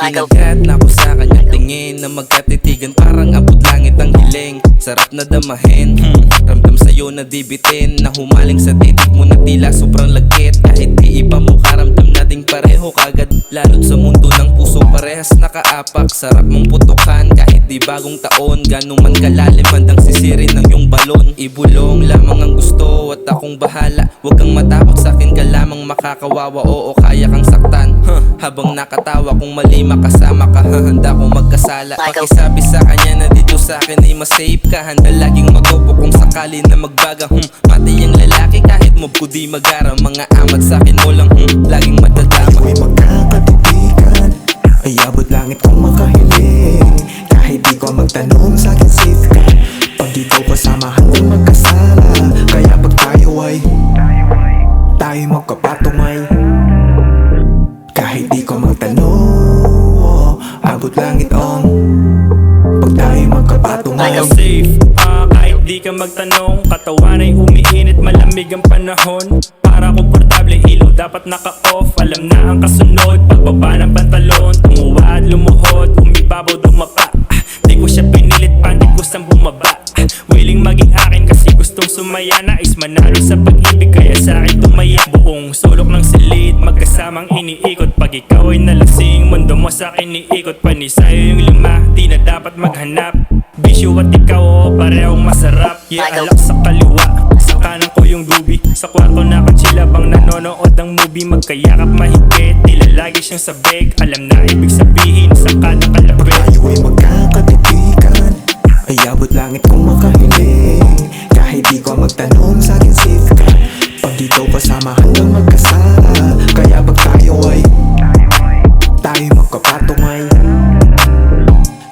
kinagat na ako sa kanyang tingin na magkatitigan parang abot langit ang hiling. Sarap na damahin, ramdam sa'yo na dibitin, na humaling sa titik mo na tila sobrang lagkit. Kahit di iba mo karamdam nating pareho kagad, lalo't sa mundo ng puso parehas nakaapak. Sarap mong putukan kahit di bagong taon, ganong man kalalim handang sisirin ng iyong balon. Ibulong lamang ang gusto at akong bahala, huwag kang matakot sa'kin ka lamang makakawawa. Oo, kaya kang saktan habang nakatawa kung mali makasama ka, handa kong magkasala. Pakisabi sa kanya na dito sa'kin ay mas safe ka, handa laging matupo kung sakali na magbaga. Mati ang lalaki kahit mob ko di magara, mga amat sa'kin mo lang laging madadama. Ako'y magkakatitigan, ay abot langit kung makahiling. Kahit di ko magtanong sa'kin safe ka, pag ikaw kasama hanggang magkasala. Kaya pag tayo magkapatungay, kahit di ko magtanong, abot langit on. Pag tayo magkapatungay, safe, kahit di ka magtanong. Katawan ay umiinit, malamig ang panahon. Para komportable, ilaw dapat naka-off. Alam na ang kasunod, pagbaba ng pantalon. Tumuwad, lumuhod, umibabaw, dumapa. Di ko siya pinilit, pandig gustang bumaba. Willing maging akin kasi gustong sumaya. Nais manalo sa pag-ibig kaya sa'kin tumaya. Buong sulok ng silid, magkasamang iniikot. Pag ikaw ay nalasing, mundo mo sa'kin iikot. Panisayo yung lima, di na dapat maghanap. Bisyo at ikaw, oo, parehong masarap. Yeah, alak sa kaliwa, sa kanan ko yung dubi. Sa kwarto nakachila bang nanonood ng movie. Magkayakap mahigpit, tila lagi siyang sabik. Alam na ibig sabihin sa kada kalapit. tayo ay magkakatitigan, ay abot langit kung makahiling. Kahit di ko magtanong sa'kin safe ka, pag ikaw kasama hanggang magkasala. Kaya pag tayo magkapatungay,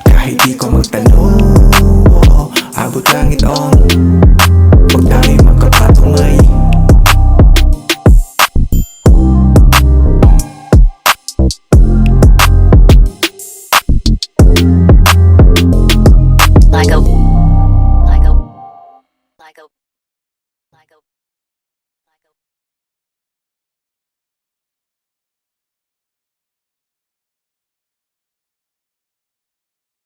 kahit di ko magtanong, abot langit on. Pag tayo magkapatungay, Michael.